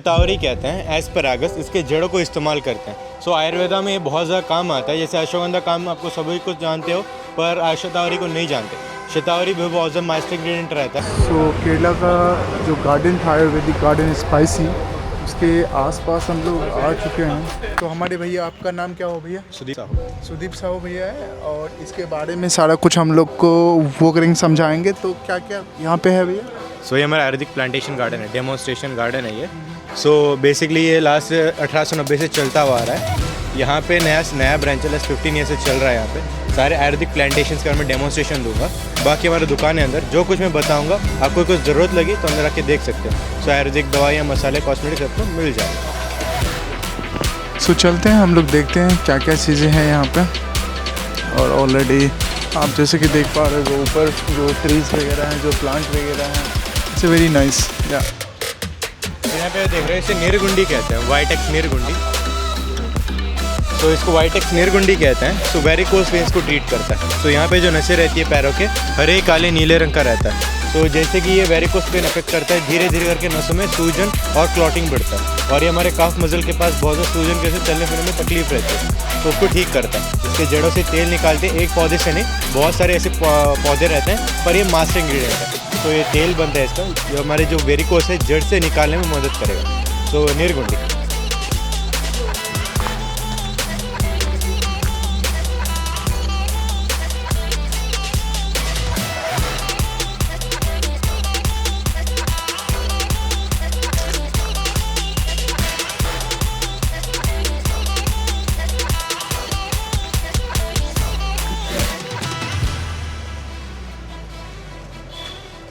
शतावरी कहते हैं एस्पैरागस, इसके जड़ों को इस्तेमाल करते हैं। सो आयुर्वेदा में ये बहुत ज़्यादा काम आता है। जैसे अश्वगंधा काम आपको सभी कुछ जानते हो, पर शतावरी को नहीं जानते। शतावरी भी बहुत ज़्यादा मास्टर इंग्रेडिएंट रहता है। सो केरला का जो गार्डन था आयुर्वेदिक गार्डन स्पाइसी, उसके आसपास हम लोग आ चुके हैं। तो हमारे भैया, आपका नाम क्या हो भैया? सुदीप साहू भैया है, और इसके बारे में सारा कुछ हम लोग को वो करेंगे, समझाएंगे। तो क्या क्या यहाँ पे है भैया? सो ये हमारा आयुर्वेदिक प्लांटेशन गार्डन है, डेमोन्स्ट्रेशन गार्डन है ये। सो बेसिकली ये लास्ट 1890 से चलता हुआ आ रहा है। यहाँ पे नया ब्रांच है, 15 ईयर से चल रहा है। यहाँ पे सारे आयुर्वेदिक प्लांटेशन के बारे में डेमोन्स्ट्रेशन दूंगा। बाकी हमारे दुकान है अंदर, जो कुछ मैं बताऊंगा आपको कुछ ज़रूरत लगी तो अंदर आके देख सकते हो। सो आयुर्वेदिक दवाइयाँ, मसाले, कॉस्मेटिक्स आपको मिल जाएगा। सो चलते हैं, हम लोग देखते हैं क्या क्या चीज़ें हैं यहाँ पे। और ऑलरेडी आप जैसे कि देख पा रहे हो, ऊपर जो ट्रीज वगैरह हैं, जो प्लांट वगैरह हैं, इट्स वेरी नाइस। या यहाँ पे देख रहे हैं, इसे नीरगुंडी कहते हैं, वाइटेक्स नीरगुंडी। तो इसको वाइटेक्स नीरगुंडी कहते हैं। तो वेरिकोस वेन्स को ट्रीट करता है। तो यहाँ पे जो नसें रहती है पैरों के, हरे, काले, नीले रंग का रहता है। तो जैसे कि ये वेरिकोस वेन अफेक्ट करता है, धीरे धीरे करके नसों में सूजन और क्लॉटिंग बढ़ता है। और ये हमारे काफ मसल के पास बहुत ज़्यादा सूजन की वजह से चलने फिरने में तकलीफ रहती है, तो उसको ठीक करता है। इसके जड़ों से तेल निकालते हैं, एक पौधे से नहीं, बहुत सारे ऐसे पौधे रहते हैं, पर ये मास्टर इंग्रेडिएंट है। तो ये तेल बनता है इसका, जो हमारे जो वेरिकोस है जड़ से निकालने में मदद करेगा। तो नीरगुंडी।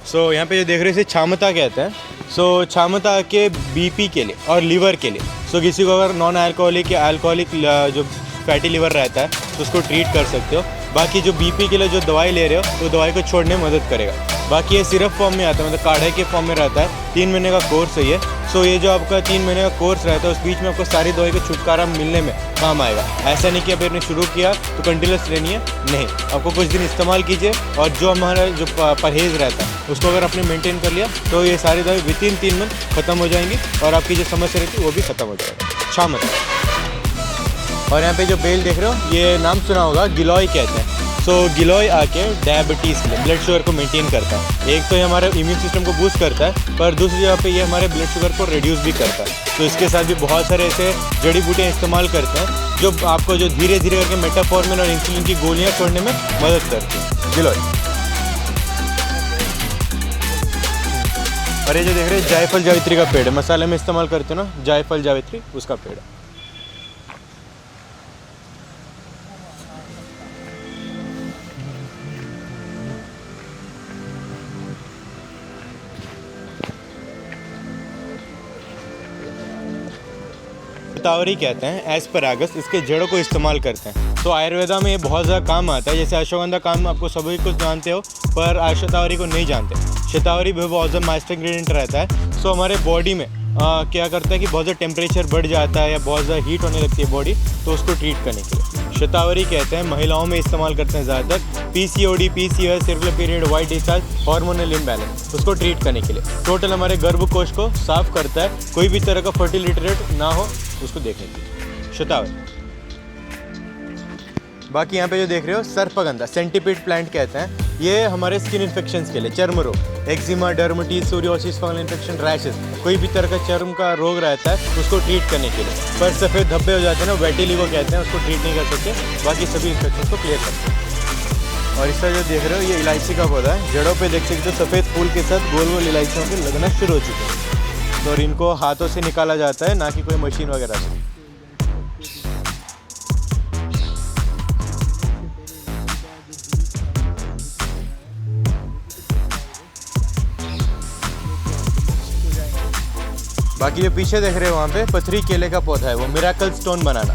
सो यहाँ पे जो देख रहे हैं, इसे क्षमता कहते हैं। सो क्षमता के बीपी के लिए और लीवर के लिए। सो किसी को अगर नॉन अल्कोहलिक या अल्कोहलिक जो फैटी लीवर रहता है तो उसको ट्रीट कर सकते हो। बाकी जो बीपी के लिए जो दवाई ले रहे हो, तो दवाई को छोड़ने में मदद करेगा। बाकी ये सिरप फॉर्म में आता है, मतलब काढ़े के फॉर्म में रहता है। 3 महीने का कोर्स है ये। सो ये जो आपका 3 महीने का कोर्स रहता है, उस बीच में आपको सारी दवाई को छुटकारा मिलने में काम आएगा। ऐसा नहीं कि अभी आपने शुरू किया तो कंटिन्यूस लेनी है, नहीं। आपको कुछ दिन इस्तेमाल कीजिए, और जो हमारा जो परहेज़ रहता है उसको अगर आपने मेंटेन कर लिया तो ये सारी दवाई विदिन 3 मंथ ख़त्म हो जाएंगी, और आपकी जो समस्या रहती है वो भी ख़त्म हो जाएगा। क्षमता। और यहाँ पे जो बेल देख रहे हो, ये नाम सुना होगा, गिलोय कहते हैं। सो गिलोय आके डायबिटीज़ के लिए, ब्लड शुगर को मेंटेन करता है। एक तो ये हमारे इम्यून सिस्टम को बूस्ट करता है, पर दूसरी जगह पे ये हमारे ब्लड शुगर को रिड्यूस भी करता है। तो इसके साथ भी बहुत सारे ऐसे जड़ी बूटियाँ इस्तेमाल करते हैं, जो आपको जो धीरे धीरे करके मेटाफॉर्मिन और इंसुलिन की गोलियाँ छोड़ने में मदद करती हैं। गिलोय। और ये जो देख रहे हैं, जायफल जावित्री का पेड़ है, मसाले में इस्तेमाल करते हो ना, जायफल जावित्री, उसका पेड़ है। शतावरी कहते हैं एस्पैरागस, इसके जड़ों को इस्तेमाल करते हैं। तो आयुर्वेदा में ये बहुत ज़्यादा काम आता है। जैसे अश्वगंधा काम आपको सभी कुछ जानते हो, पर शतावरी को नहीं जानते। शतावरी भी बहुत ज़्यादा मास्टर इंग्रेडिएंट रहता है। सो हमारे बॉडी में क्या करता है कि बहुत ज़्यादा टेम्परेचर बढ़ जाता है या बहुत ज़्यादा हीट होने लगती है बॉडी, तो उसको ट्रीट करने के लिए शतावरी कहते हैं। महिलाओं में इस्तेमाल करते हैं ज़्यादातर। PCOD, PCOS, irregular period, white discharge, hormonal imbalance, उसको ट्रीट करने के लिए। टोटल हमारे गर्भकोश को साफ करता है, कोई भी तरह का फर्टिलिटी रेट ना हो उसको देखने के लिए शतावरी। बाकी यहाँ पे जो देख रहे हो, सर्पगंधा, सेंटीपीड प्लांट कहते हैं। ये हमारे स्किन इन्फेक्शंस के लिए, चर्म रोग, eczema, dermatitis, psoriasis, fungal infection, rashes, कोई भी तरह का चर्म का रोग रहता है उसको ट्रीट करने के लिए। पर सफ़ेद धब्बे हो जाते हैं ना, वेटिलिगो कहते हैं, उसको ट्रीट नहीं कर सकते। बाकी सभी इन्फेक्शन को क्लियर करते हैं। और इसका जो देख रहे हो, ये इलायची का पौधा है। जड़ों पे देख सकते हो, सफ़ेद फूल के साथ गोल गोल इलायचियों के लगना शुरू हो चुके हैं। और इनको हाथों से निकाला जाता है, ना कि कोई मशीन वगैरह से। बाकी जो पीछे देख रहे हो, वहाँ पे पथरी केले का पौधा है, वो मिरेकल स्टोन बनाना।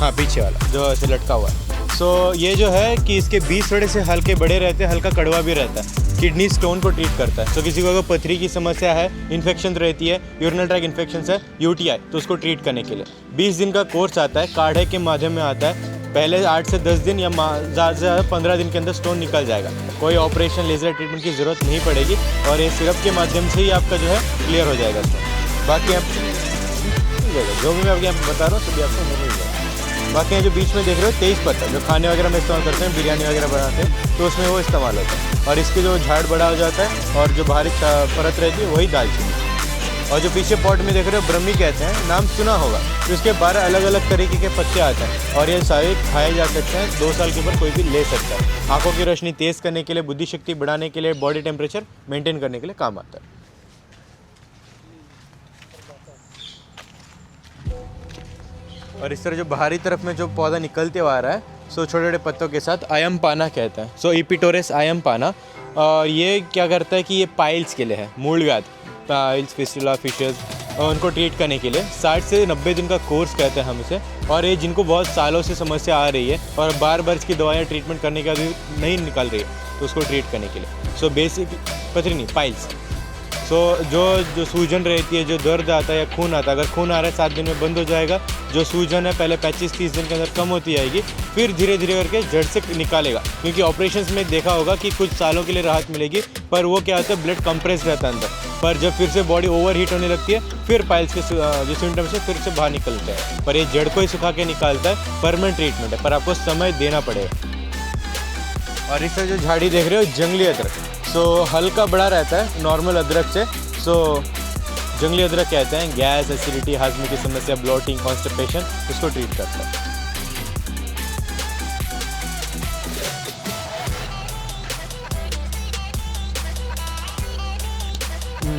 हाँ, पीछे वाला जो ऐसे लटका हुआ है। सो ये जो है कि इसके बीज थोड़े से हल्के बड़े रहते हैं, हल्का कड़वा भी रहता है। किडनी स्टोन को ट्रीट करता है। तो किसी को अगर पथरी की समस्या है, इन्फेक्शन रहती है, यूरिनरी ट्रैक्ट इन्फेक्शन है, UTI, तो उसको ट्रीट करने के लिए 20 दिन का कोर्स आता है, काढ़े के माध्यम में आता है। पहले 8 से 10 दिन या ज़्यादा से ज़्यादा 15 दिन के अंदर स्टोन निकल जाएगा। कोई ऑपरेशन, लेजर ट्रीटमेंट की ज़रूरत नहीं पड़ेगी, और ये सिरप के माध्यम से ही आपका जो है क्लियर हो जाएगा स्टोन। बाकी आप जाएगा। जो भी मैं आपको यहाँ बता रहा हूँ सभी आपको मिल जाएगा। बाकी यहाँ जो बीच में देख रहे हो तेज पत्ता, जो खाने वगैरह में इस्तेमाल करते हैं, बिरयानी वगैरह बनाते हैं तो उसमें वो इस्तेमाल होता है। और इसके जो झाड़ बड़ा हो जाता है और जो बाहरी परत रहती है वही दालचीनी। और जो पीछे पॉट में देख रहे हो ब्रह्मी कहते हैं, नाम सुना होगा। तो इसके 12 अलग अलग तरीके के पत्ते आते हैं और ये सारे खाए जा सकते हैं। 2 साल के ऊपर कोई भी ले सकता है। आंखों की रोशनी तेज़ करने के लिए, बुद्धि शक्ति बढ़ाने के लिए, बॉडी टेम्परेचर मेंटेन करने के लिए काम आता है। और इस तरह जो बाहरी तरफ में जो पौधा निकलते हुआ आ रहा है, सो छोटे छोटे पत्तों के साथ आयम पाना कहते हैं। सो इपिटोरस आयम पाना। और ये क्या करता है कि ये पाइल्स के लिए है, मूल व्याध, पाइल्स, फिस्टुला, फिशर्स, और उनको ट्रीट करने के लिए 60 से 90 दिन का कोर्स कहते हैं हम इसे। और ये जिनको बहुत सालों से समस्या आ रही है और बार बार इसकी दवाइयाँ ट्रीटमेंट करने का भी नहीं निकल रही है, तो उसको ट्रीट करने के लिए। सो बेसिक पथरी नहीं, पाइल्स। सो जो सूजन रहती है, जो दर्द आता है या खून आता है, अगर खून आ रहा है 7 दिन में बंद हो जाएगा। जो सूजन है पहले 25-30 दिन के अंदर कम होती जाएगी, फिर धीरे धीरे करके जड़ से निकालेगा। क्योंकि ऑपरेशंस में देखा होगा कि कुछ सालों के लिए राहत मिलेगी, पर वो क्या होता है, ब्लड कंप्रेस रहता है अंदर। पर जब फिर से बॉडी ओवर हीट होने लगती है, फिर पाइल्स के जो सिम्टम्स है फिर से बाहर निकलते हैं। पर ये जड़ को ही सुखा के निकालता है। परमानेंट ट्रीटमेंट है, पर आपको समय देना पड़ेगा। और इससे जो झाड़ी देख रहे हो, जंगली अदरक। सो हल्का बड़ा रहता है नॉर्मल अदरक से। सो जंगली अदरक कहते हैं, गैस, एसिडिटी, हाजमे की समस्या, ब्लोटिंग, कॉन्स्टिपेशन, इसको ट्रीट करता है।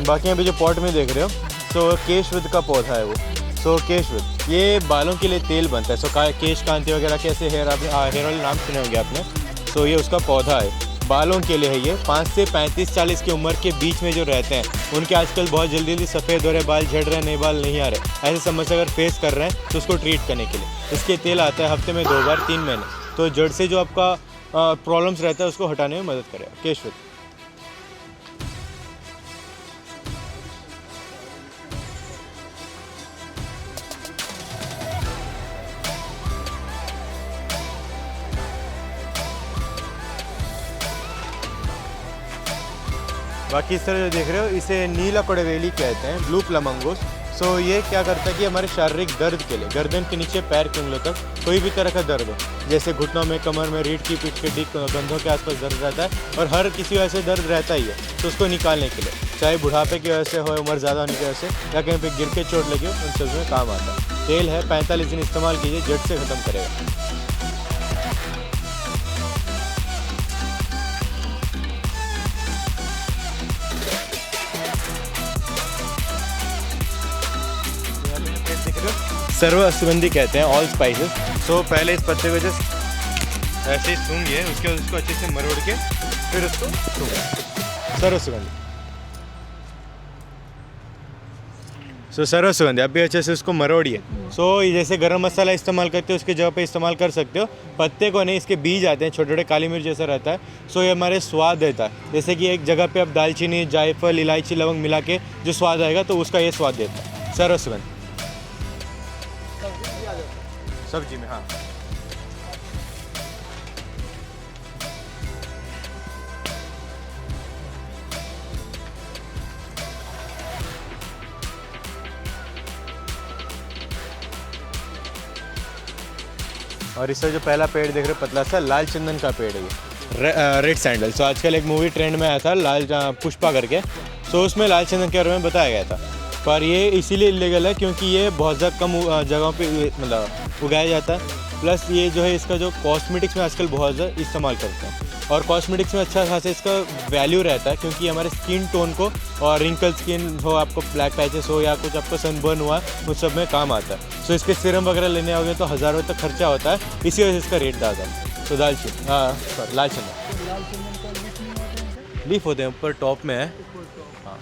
बाकी अभी जो पॉट में देख रहे हो, सो केशवृत का पौधा है वो। सो केशवृत ये बालों के लिए तेल बनता है। सो केश कांति वगैरह कैसे हेयर ऑयल नाम सुने होंगे आपने। सो ये उसका पौधा है, बालों के लिए है ये। 5 से 35-40 की उम्र के बीच में जो रहते हैं, उनके आजकल बहुत जल्दी जल्दी सफ़ेद हो रहे, बाल झड़ रहे हैं, नए बाल नहीं आ रहे, ऐसे समस्या अगर फेस कर रहे हैं तो उसको ट्रीट करने के लिए इसके तेल आता है हफ्ते में 2 बार 3 महीने। तो जड़ से जो आपका प्रॉब्लम्स रहता है उसको हटाने में मदद करेगा केशवृत। बाकी इस तरह जो देख रहे हो, इसे नीला कोड़वेली कहते हैं, ब्लू प्लमंगोस। सो ये क्या करता है कि हमारे शारीरिक दर्द के लिए, गर्दन के नीचे पैर के उंगलियों तक कोई भी तरह का दर्द हो, जैसे घुटनों में, कमर में, रीढ़ की पीठ के कंधों के आसपास दर्द रहता है और हर किसी वजह से दर्द रहता ही है, तो उसको निकालने के लिए, चाहे बुढ़ापे की वजह से हो, उम्र ज़्यादा होने की वजह से, या कहीं पर गिर के चोट लगी हो, उन सब में काम आता है। तेल है, 45 दिन इस्तेमाल कीजिए, जड़ से ख़त्म करेगा। सर्व सुगंधी कहते हैं, ऑल स्पाइसेस। सो पहले इस पत्ते को जस्ट ऐसे ही सूंघिए, उसके बाद उसको अच्छे से मरोड़ के फिर उसको सूंघिए। सर्व सुगंधी। सो सर्व सुगंधी आप भी अच्छे से उसको मरोड़िए। सो जैसे गरम मसाला इस्तेमाल करते हो उसके जगह पे इस्तेमाल कर सकते हो। पत्ते को नहीं, इसके बीज आते हैं छोटे छोटे, काली मिर्च जैसा रहता है। सो ये हमारे स्वाद देता है। जैसे कि एक जगह पे आप दालचीनी, जायफल, इलायची, लवंग मिला के जो स्वाद आएगा, तो उसका ये स्वाद देता है सर्व सुगंधी। सब्जी में, हाँ। और इससे जो पहला पेड़ देख रहे हो पतला सा, लाल चंदन का पेड़ है ये, रेड सैंडल। सो आजकल एक मूवी ट्रेंड में आया था लाल पुष्पा करके, सो उसमें लाल चंदन के बारे में बताया गया था। पर ये इसीलिए इलीगल है क्योंकि ये बहुत ज़्यादा कम जगहों पे मतलब उगाया जाता है। प्लस ये जो है इसका जो कॉस्मेटिक्स में आजकल बहुत ज़्यादा इस्तेमाल करते हैं, और कॉस्मेटिक्स में अच्छा खासा इसका वैल्यू रहता है क्योंकि हमारे स्किन टोन को, और रिंकल स्किन हो, आपको ब्लैक पैचेस हो या कुछ आपको सनबर्न हुआ, उस सब में काम आता है। सो इसके सीरम वगैरह लेने आओगे तो हज़ारों तक खर्चा होता है, इसी वजह से इसका रेट ज़्यादा है। तो दालचीनी, हाँ सॉरी, लाल चंदन लीफ होते हैं, ऊपर टॉप में है। हाँ,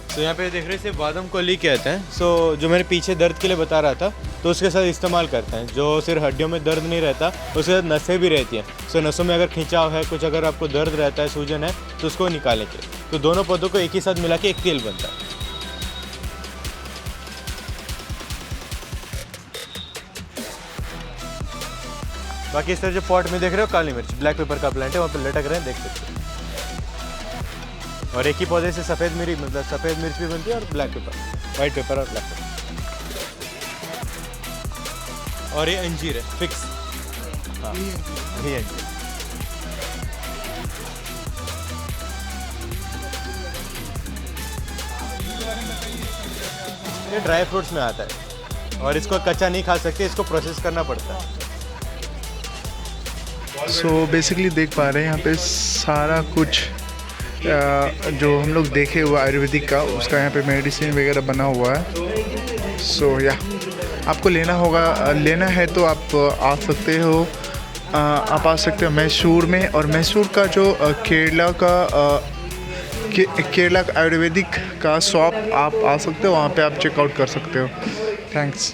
तो यहाँ पे देख रहे हैं बादाम को ली कहते हैं। सो जो मैंने पीछे दर्द के लिए बता रहा था, तो उसके साथ इस्तेमाल करते हैं। जो सिर्फ हड्डियों में दर्द नहीं रहता, उसके साथ नसें भी रहती हैं। सो नसों में अगर खिंचाव है, कुछ अगर आपको दर्द रहता है, सूजन है, तो उसको निकालने के लिए, तो दोनों पौधों को एक ही साथ मिला के एक तेल बनता है। बाकी इस तरह जो पॉट में देख रहे हो काली मिर्च ब्लैक पेपर का प्लांट है, वहाँ पे लटक रहे हैं, देख सकते हो। और एक ही पौधे से सफ़ेद मिर्च मतलब सफ़ेद मिर्च भी बनती है और ब्लैक पेपर, वाइट पेपर और ब्लैक पेपर। और ये अंजीर है फिक्स, हाँ ये अंजीर। ये ड्राई फ्रूट्स में आता है और इसको कच्चा नहीं खा सकते, इसको प्रोसेस करना पड़ता है। सो बेसिकली देख पा रहे हैं यहाँ पे सारा कुछ जो हम लोग देखे हुआ आयुर्वेदिक का, उसका यहाँ पे मेडिसिन वगैरह बना हुआ है। सो या आपको लेना है तो आप आ सकते हो, आप आ सकते हो मैसूर में। और मैसूर का जो केरला का आयुर्वेदिक का शॉप आप आ सकते हो, वहाँ पे आप चेकआउट कर सकते हो। थैंक्स।